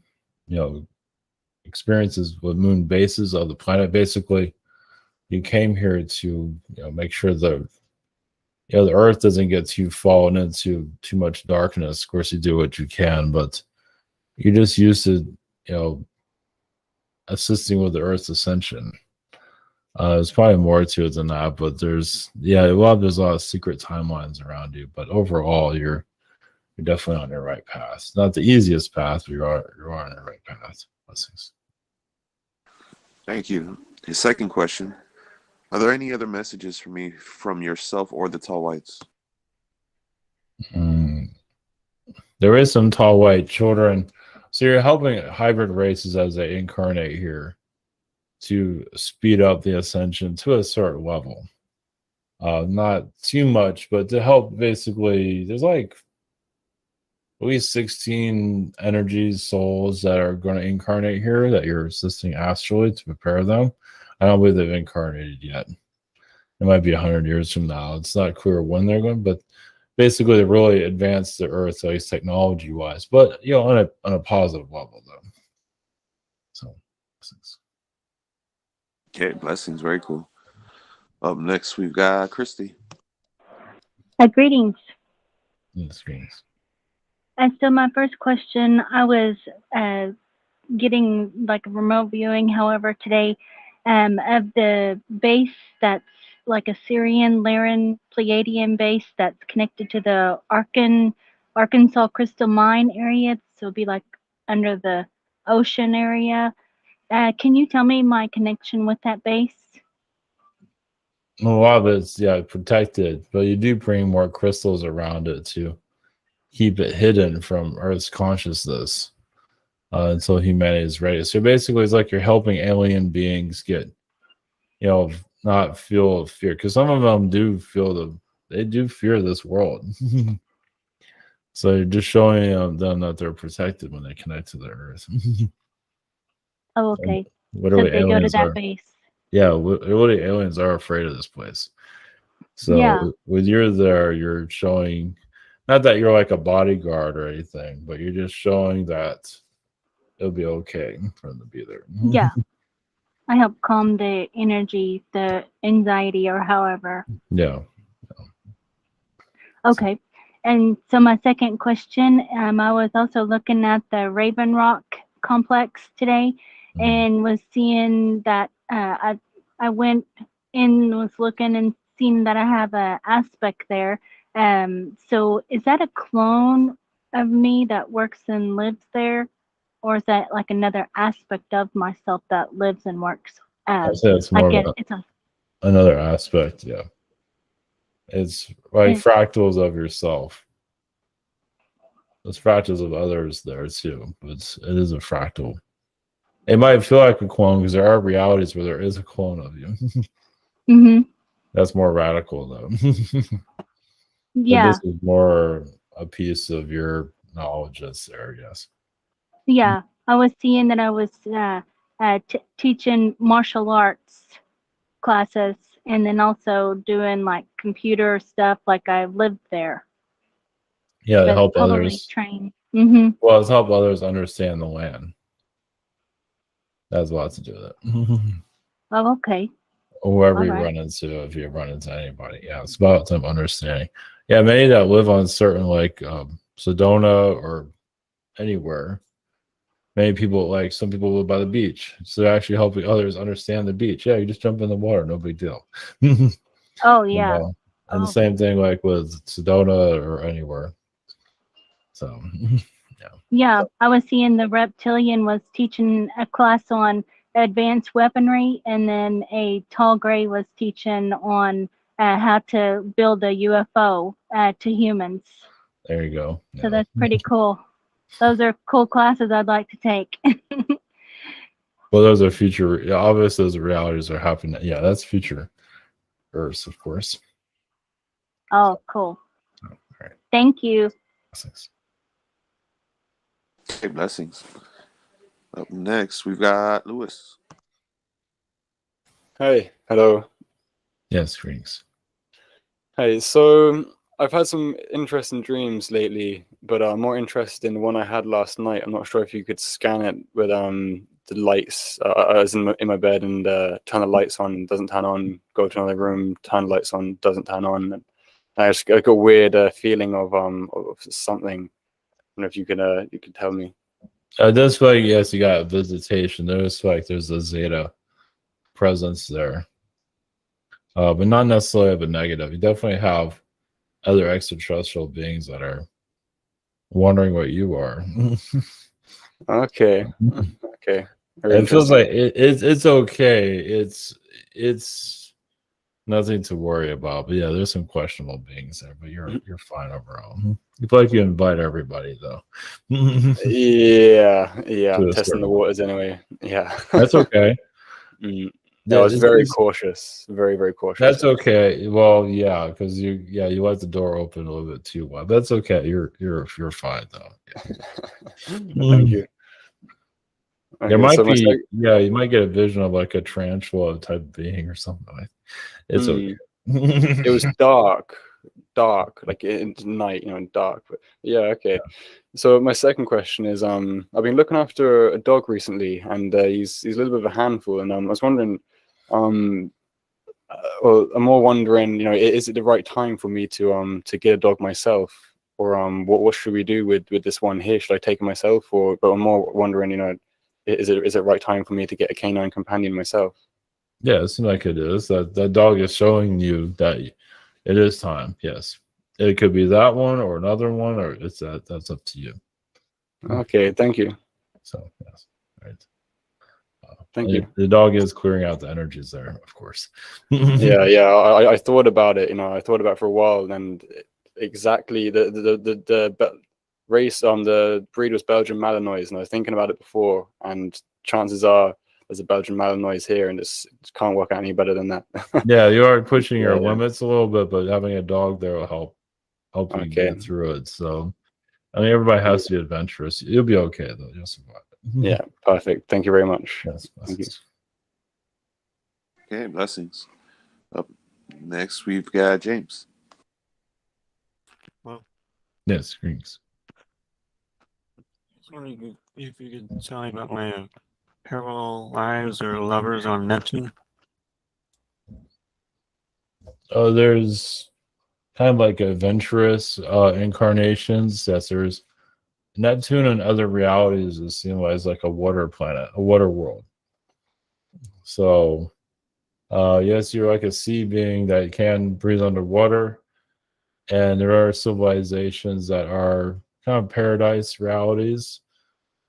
experiences with moon bases of the planet. Basically, you came here to make sure the Earth doesn't get too fallen into too much darkness. Of course, you do what you can, but you're just used to assisting with the Earth's ascension. There's probably more to it than that, but there's a lot of secret timelines around you. But overall, you're definitely on your right path. Not the easiest path, but you are on your right path. Blessings. Thank you. His second question, are there any other messages for me from yourself or the Tall Whites? There is some tall white children. So you're helping hybrid races as they incarnate here to speed up the ascension to a certain level. Not too much, but to help basically, there's like at least 16 energies, souls that are going to incarnate here that you're assisting astrally to prepare them. I don't believe they've incarnated yet. It might be 100 years from now. It's not clear when they're going, but basically they really advance the Earth, at least technology-wise, but on a positive level though. So, blessings. Okay, blessings. Very cool. Up next, we've got Christy. Greetings. Yes, greetings. And so my first question, I was getting like a remote viewing, however, today of the base that's like a Syrian, Laren, Pleiadian base that's connected to the Arkansas Crystal Mine area. So it'll be like under the ocean area. Can you tell me my connection with that base? A lot of it's protected, but you do bring more crystals around it to keep it hidden from Earth's consciousness until humanity is ready. So basically, it's like you're helping alien beings get, not feel fear, because some of them do they do fear this world. So you're just showing them that they're protected when they connect to the Earth. Oh, okay. Literally, so they go to that are, base. Yeah, literally, aliens are afraid of this place. So when you're there, you're showing, not that you're like a bodyguard or anything, but you're just showing that it'll be okay for them to be there. Yeah. I help calm the energy, the anxiety, or however. Yeah. Okay. And so my second question, I was also looking at the Raven Rock complex today and was seeing that I went and was looking and seen that I have a aspect there. So is that a clone of me that works and lives there, or is that like another aspect of myself that lives and works? I'd say it's I more get of it's a another aspect. Yeah, it's like it, fractals of yourself. There's fractals of others there too, but it is a fractal. It might feel like a clone because there are realities where there is a clone of you. mm-hmm. That's more radical though. But Yeah, this is more a piece of your knowledge that's there, yes. yeah. I was seeing that I was teaching martial arts classes, and then also doing like computer stuff. Like I lived there, Yeah, to but help probably others. trained. Mm-hmm. Well, it's help others understand the land. That's a lot to do with it. Oh, okay. Whoever All you right. run into, if you run into anybody, yeah, it's about them understanding. Yeah, many that live on certain like Sedona or anywhere. Many people, like some people live by the beach, so they're actually helping others understand the beach. Yeah, you just jump in the water, no big deal. Oh You yeah. know? And the Oh. same thing like with Sedona or anywhere. So Yeah, I was seeing the reptilian was teaching a class on advanced weaponry, and then a tall gray was teaching on how to build a UFO to humans. there you go. So that's pretty cool. Those are cool classes I'd like to take. Well, those are future. Yeah, obviously, those realities are happening. Yeah, that's future Earths, of course. Oh, cool. All right. Thank you. Blessings. Okay, blessings. Up next, we've got Lewis. Hey, hello. Yes, greetings. Hey, so I've had some interesting dreams lately, but I'm more interested in the one I had last night. I'm not sure if you could scan it with the lights. I was in my bed and turn the lights on, doesn't turn on. Go to another room, turn the lights on, doesn't turn on. And I got a weird feeling of something. I don't know if you could tell me. This way, yes, you got a visitation. There's like there's a Zeta presence there, but not necessarily of a negative. You definitely have other extraterrestrial beings that are wondering what you are. Okay. Okay. Very It feels interesting. like it's okay. It's nothing to worry about. But yeah, there's some questionable beings there, but you're fine overall. You feel like you invite everybody though. Yeah, I'm To a testing certain the waters anyway. Yeah. That's okay. I was very It's- cautious. Very, very cautious. That's okay. Well, yeah, because you left the door open a little bit too wide. That's okay. You're fine though. Thank you. There Okay, might so my be you might get a vision of like a tarantula type being or something like. It's okay. It was dark, like in night, dark. But yeah, okay. So my second question is, I've been looking after a dog recently, and he's a little bit of a handful, and I was wondering, well, I'm more wondering, is it the right time for me to get a dog myself, or what should we do with this one here? Should I take it myself, but I'm more wondering, is it right time for me to get a canine companion myself? Yeah, it seems like it is. That dog is showing you that it is time. Yes, it could be that one or another one, or it's that's up to you. Okay, thank you. So yes, right. Thank you. The dog is clearing out the energies there, of course. Yeah. I thought about it. I thought about it for a while, and exactly the race the breed was Belgian Malinois, and I was thinking about it before, and chances are there's a Belgian Malinois here, and it can't work out any better than that. Yeah, you are pushing your Yeah. limits a little bit, but having a dog there will help you Okay. get through it. So, I mean, everybody has to be adventurous. You'll be okay though. You'll survive it. Yeah, perfect. Thank you very much. Yes, Thank you. Okay, blessings. Up next, we've got James. Well, yes, greetings. I was wondering if you could tell me about my parallel lives or lovers on Neptune. Oh, there's kind of like adventurous incarnations. Yes, there's Neptune and other realities is seen as like a water planet, a water world. So Yes, you're like a sea being that can breathe underwater, and there are civilizations that are kind of paradise realities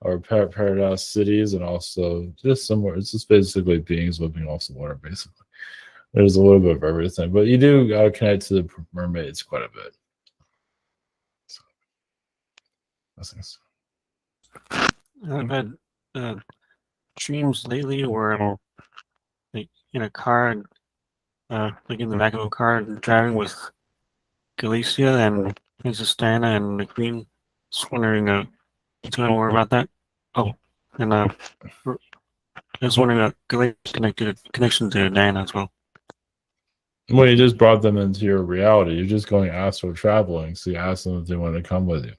or paradise cities, and also just somewhere. It's just basically beings living off the water, basically. There's a little bit of everything, but you do connect to the mermaids quite a bit. So, that's nice. I've had dreams lately where I'm like in a car, like in the back of a car, driving with Galicia and Princess Diana and the Queen. Just wondering, you tell me more about that? Oh, and I was wondering Galactic's connection to Diana as well. Well, you just brought them into your reality. You're just going astral traveling, so you ask them if they want to come with you.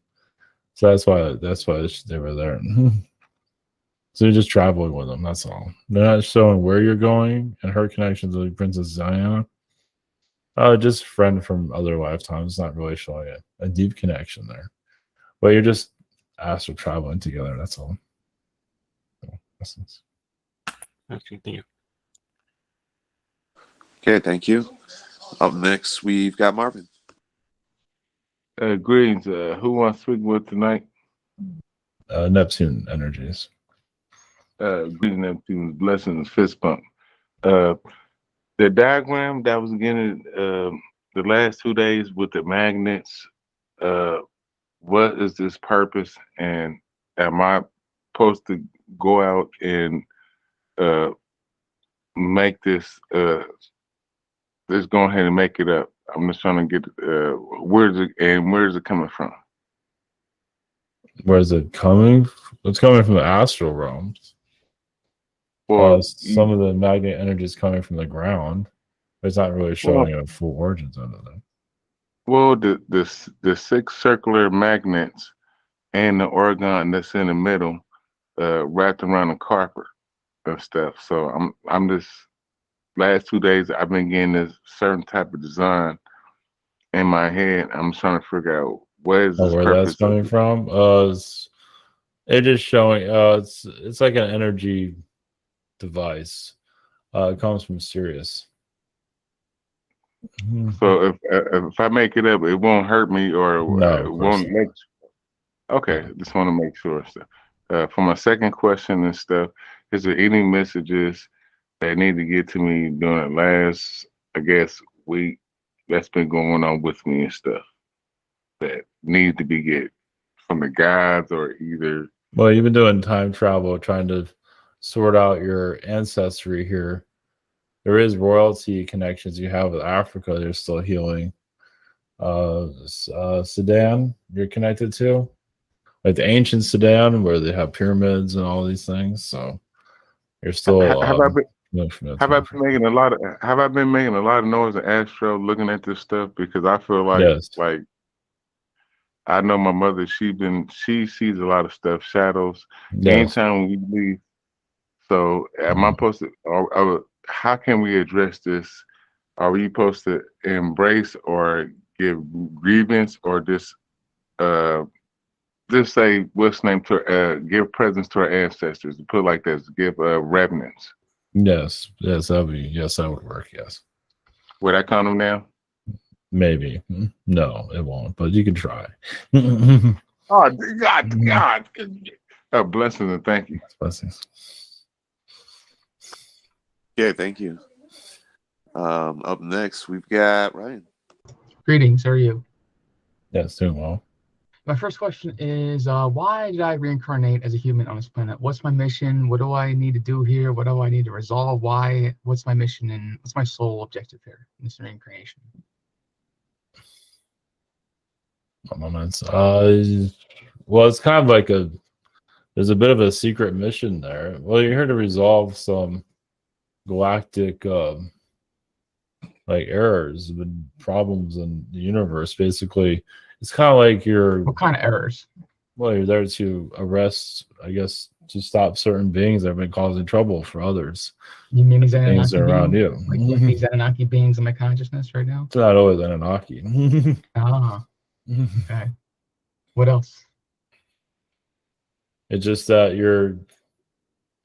So that's why they were there. So you're just traveling with them. That's all. They're not showing where you're going, and her connection to Princess Diana. Just friend from other lifetimes. Not really showing a deep connection there, but you're just astral traveling together. That's all. So, that's nice. Okay, thank you. Okay, thank you. Up next, we've got Marvin. Greetings. Who wants to speak with tonight? Neptune energies. Greetings, Neptune. Blessings, fist bump. The diagram that was getting the last 2 days with the magnets, what is this purpose? And am I supposed to go out and make this, let's go ahead and make it up. I'm just trying to get, where's it coming from? Where's it coming? It's coming from the astral realms. Well, some of the magnet energy is coming from the ground. It's not really showing a full origins of it. Well, the 6 circular magnets and the orgone that's in the middle, wrapped around the carpet and stuff. So I'm just last 2 days I've been getting this certain type of design in my head. I'm trying to figure out where is this Where that's coming from? It is showing. It's like an energy device. It comes from Sirius. So if I make it up, it won't hurt me or No, it won't make. Okay, just want to make sure. So, for my second question and stuff, is there any messages that need to get to me during the last, I guess, week that's been going on with me and stuff that need to be get from the guides or either? Well, you've been doing time travel, trying to sort out your ancestry here. There is royalty connections you have with Africa. They're still healing. Sudan, you're connected to, like the ancient Sudan, where they have pyramids and all these things. So you're still. Have I been making a lot of noise in Astral looking at this stuff? Because I feel like like I know my mother. She sees a lot of stuff, shadows. Yes. Anytime we leave. So am I supposed to? How can we address this? Are we supposed to embrace or give grievance or just say what's name to give presents to our ancestors? Put it like this, give reverence. Yes, that would work. Yes. Would I count them now? Maybe. No, it won't. But you can try. Oh God! Blessings and thank you. Blessings. Yeah, thank you. Up next, we've got Ryan. Greetings. How are you? Yes, doing well. My first question is, why did I reincarnate as a human on this planet? What's my mission? What do I need to do here? What do I need to resolve? Why? What's my mission and what's my sole objective here in this reincarnation? Moments. Well, it's kind of like there's a bit of a secret mission there. Well, you're here to resolve some galactic like errors and problems in the universe. Basically, it's kind of like what kind of errors? Well, you're there to arrest, I guess, to stop certain beings that have been causing trouble for others. You mean these things Anunnaki around beings? you? Like these Anunnaki beings in my consciousness right now? It's not always Anunnaki. Okay. What else? It's just that you're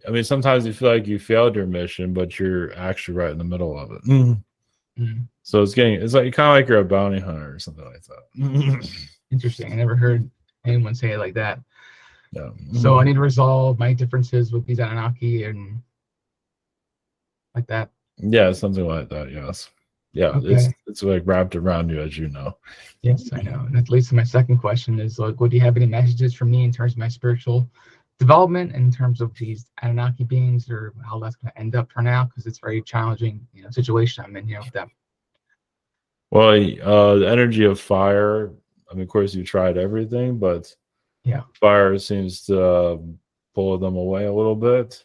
I mean, sometimes you feel like you failed your mission, but you're actually right in the middle of it. So it's like kind of like you're a bounty hunter or something like that. Interesting. I never heard anyone say it like that. Yeah. So I need to resolve my differences with these Anunnaki and like that. Yeah, something like that. Yes. Yeah, Okay. it's like wrapped around you, as you know. Yes, I know. And that leads to my second question is like, what do you have any messages for me in terms of my spiritual development, in terms of these Anunnaki beings, or how that's going to end up turn out? Because it's very challenging, situation I'm in here with them. Well, the energy of fire. I mean, of course, you tried everything, but yeah, fire seems to pull them away a little bit.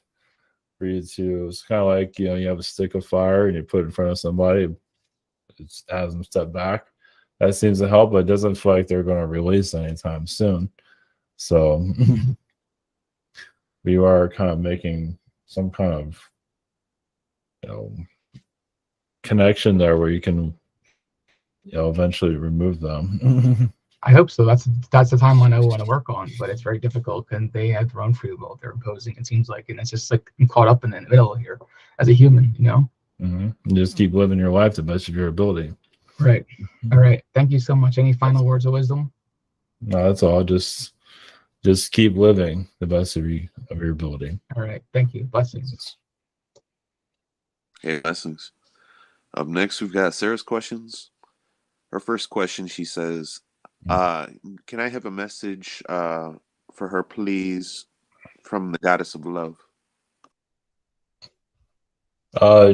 For you to, it's kind of like you have a stick of fire and you put it in front of somebody, it has them step back. That seems to help, but it doesn't feel like they're going to release anytime soon. So we are kind of making some kind of connection there where you can eventually remove them. I hope so. That's the timeline I want to work on, but it's very difficult because they have their own free will they're imposing, it seems like, and it's just like I'm caught up in the middle here as a human, You just keep living your life to the best of your ability. Right. All right. Thank you so much. Any final words of wisdom? No, that's all. Just keep living the best of your ability. All right. Thank you. Blessings. Okay, blessings. Up next, we've got Sarah's questions. Her first question, she says, can I have a message for her, please, from the goddess of love?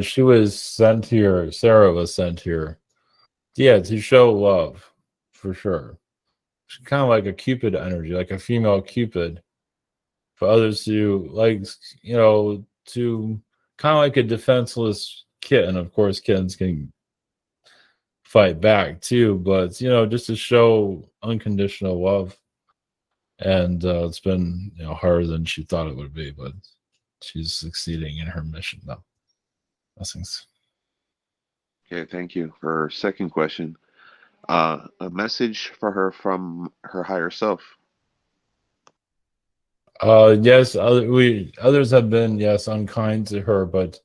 She was sent here. Sarah was sent here. Yeah, to show love, for sure. She's kind of like a Cupid energy, like a female Cupid. For others to to kind of like a defenseless kitten. Of course, kittens can fight back too, but just to show unconditional love. And it's been harder than she thought it would be, but she's succeeding in her mission now. Blessings. Okay, thank you. For her second question, a message for her from her higher self. Yes, others have been unkind to her, but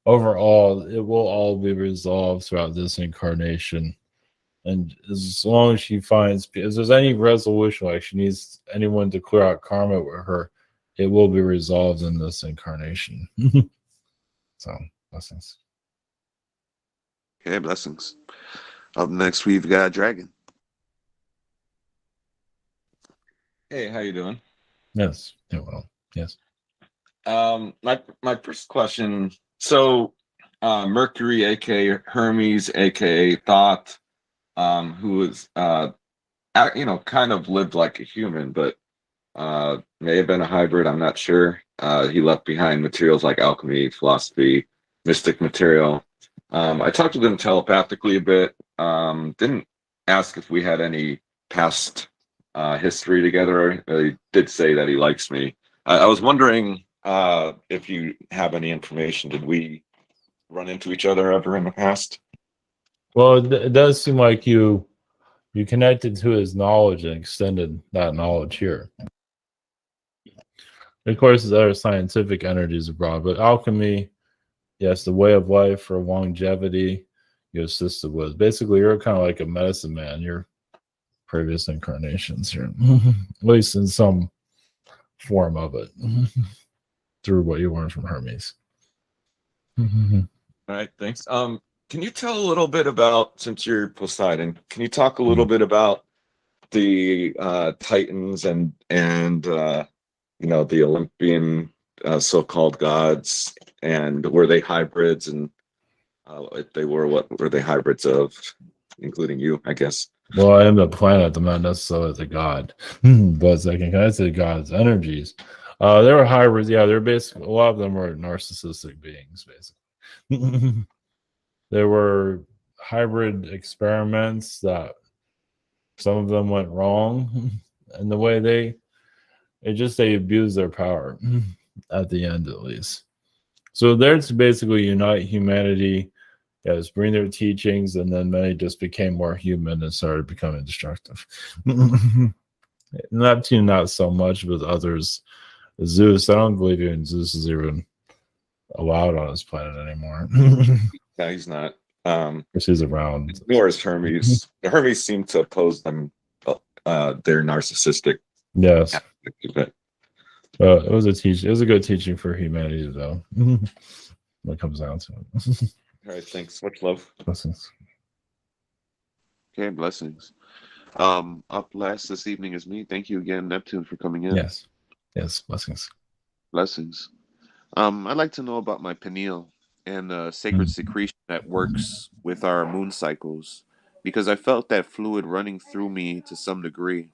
overall it will all be resolved throughout this incarnation. And as long as she finds, if there's any resolution, like she needs anyone to clear out karma with her, it will be resolved in this incarnation. So, blessings. Okay, blessings. Up next, we've got Dragon. Hey, how you doing? Yes, doing well. Yes. My first question. So, Mercury, aka Hermes, aka Thoth, who was kind of lived like a human, but may have been a hybrid. I'm not sure. He left behind materials like alchemy, philosophy, mystic material. I talked with him telepathically a bit. Didn't ask if we had any past history together. He did say that he likes me. I was wondering if you have any information. Did we run into each other ever in the past? Well, it does seem like you connected to his knowledge and extended that knowledge here. Of course, there's other scientific energies abroad, but alchemy, yes, the way of life for longevity, you assisted with. Basically, you're kind of like a medicine man. Your previous incarnations here, at least in some form of it, through what you learned from Hermes. All right, thanks. Can you tell a little bit about, since you're Poseidon, can you talk a little bit about the Titans and the Olympian so-called gods, and were they hybrids, and if they were, what were they hybrids of, including you, I guess? Well, I am the planet. I'm not necessarily the god, but I can connect to the god's energies. They were hybrids. Yeah, they're basically, a lot of them were narcissistic beings, basically. There were hybrid experiments that some of them went wrong, and the way they abused their power at the end, at least. So they're to basically unite humanity, yes, bring their teachings, and then many just became more human and started becoming destructive. Neptune, not so much, but others Zeus, I don't believe even Zeus is even allowed on this planet anymore. No, he's not. Because he's around. Nor is Hermes. The Hermes seem to oppose them. They're narcissistic. Yes. But It was it was a good teaching for humanity, though. When it comes down to it. all right, thanks. Much love. Blessings. Okay, blessings. Up last this evening is me. Thank you again, Neptune, for coming in. Yes. Yes, blessings. Blessings. I'd like to know about my pineal and the sacred secretion that works with our moon cycles, because I felt that fluid running through me to some degree.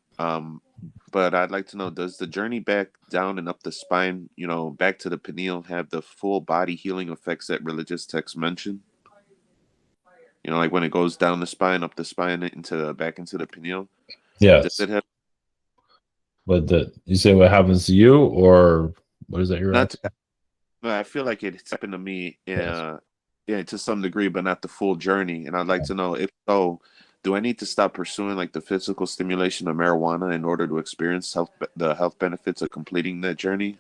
But I'd like to know, does the journey back down and up the spine, back to the pineal, have the full body healing effects that religious texts mention? Like when it goes down the spine, up the spine, back into the pineal. Yes. Does it have? But you say what happens to you, or what is that you're asking? I feel like it's happened to me, to some degree, but not the full journey. And I'd like to know, if so, do I need to stop pursuing like the physical stimulation of marijuana in order to experience the health benefits of completing that journey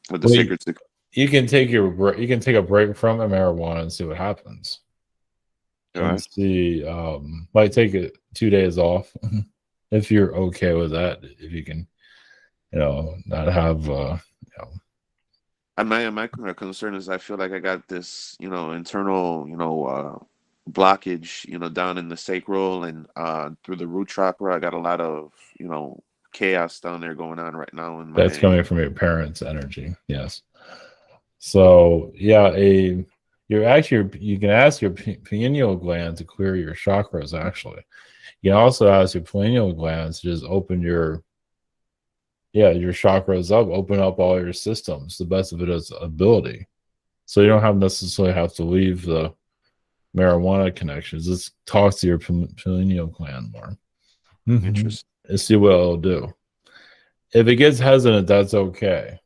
with the Well, sacred? You can take a break from the marijuana and see what happens. All And right. see, might take 2 days off if you're okay with that. If you can, not have, My concern is I feel like I got this, internal, blockage, down in the sacral and through the root chakra. I got a lot of, chaos down there going on right now. that's coming from your parents' energy. Yes. So yeah, you can ask your pineal gland to clear your chakras. Actually, you can also ask your pineal glands to just open your chakras up, open up all your systems, the best of its ability. So you don't necessarily have to leave the marijuana connections. Just talk to your pineal gland more. Interesting. And see what it'll do. If it gets hesitant, that's okay.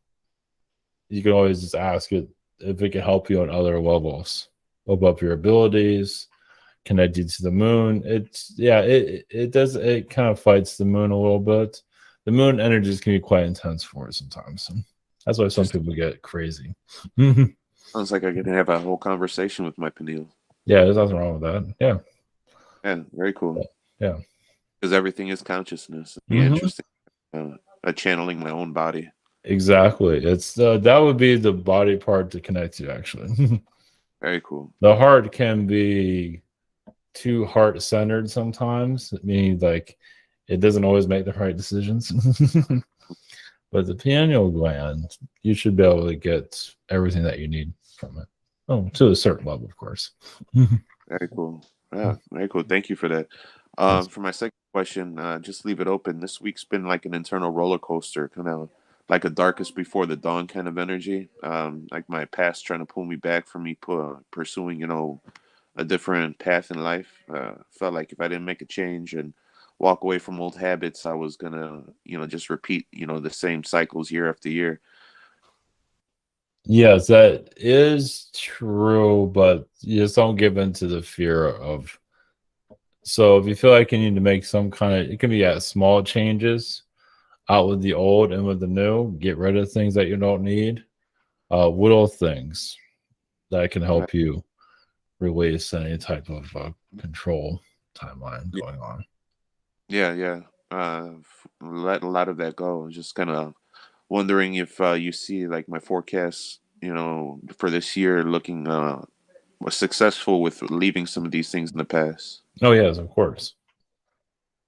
You can always just ask it if it can help you on other levels. Open up your abilities, connect you to the moon. It kind of fights the moon a little bit. The moon energies can be quite intense for it sometimes. That's why some people get crazy. Sounds like I can have a whole conversation with my pineal. Yeah, there's nothing wrong with that. Yeah. Yeah, very cool. Yeah. Because everything is consciousness. It'd be interesting. Channeling my own body. Exactly. It's that would be the body part to connect to, actually. Very cool. The heart can be too heart-centered sometimes, meaning like it doesn't always make the right decisions. But the pineal gland, you should be able to get everything that you need from it. Oh, to a certain level, of course. Very cool. Yeah, very cool. Thank you for that. For my second question, just leave it open. This week's been like an internal roller coaster, kind of like a darkest before the dawn kind of energy. Like my past trying to pull me back from me pursuing, a different path in life. Felt like if I didn't make a change and walk away from old habits, I was gonna, just repeat, the same cycles year after year. Yes, that is true, but you just don't give in to the fear of. So if you feel like you need to make some kind of, it can be small changes out with the old and with the new, get rid of things that you don't need, little things that can help you release any type of control timeline going on. Yeah. Let a lot of that go. Just kind of wondering if you see like my forecast, for this year looking was successful with leaving some of these things in the past. Oh yes, of course.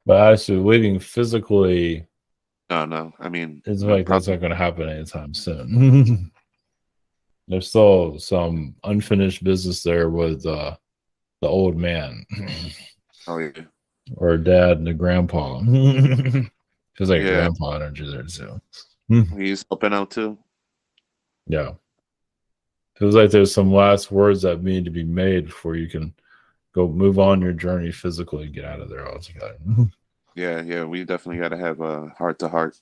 But actually leaving physically, no. I mean, it's like that's not going to happen anytime soon. There's still some unfinished business there with the old man. Oh yeah. Or dad and the grandpa. Feels like grandpa energy there too. He's helping out too. Yeah. Feels like there's some last words that need to be made before you can go move on your journey physically and get out of there altogether. Yeah. We definitely got to have a heart to heart.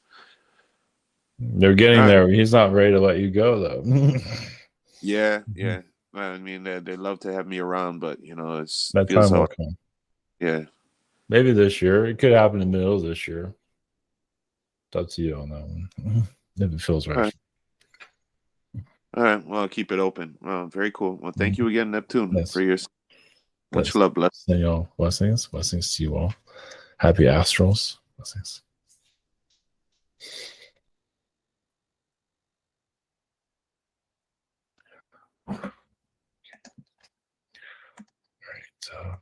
They're getting there. He's not ready to let you go though. Yeah. I mean, they love to have me around, but it's that feels time will hard. come. Yeah. Maybe this year. It could happen in the middle of this year. It's up to you on that one. If it feels right. All right. Well, I'll keep it open. Very cool. Well, thank you again, Neptune, Yes. for your much Yes. love. Bless. Send y'all blessings. Blessings to you all. Happy Astrals. Blessings. All right.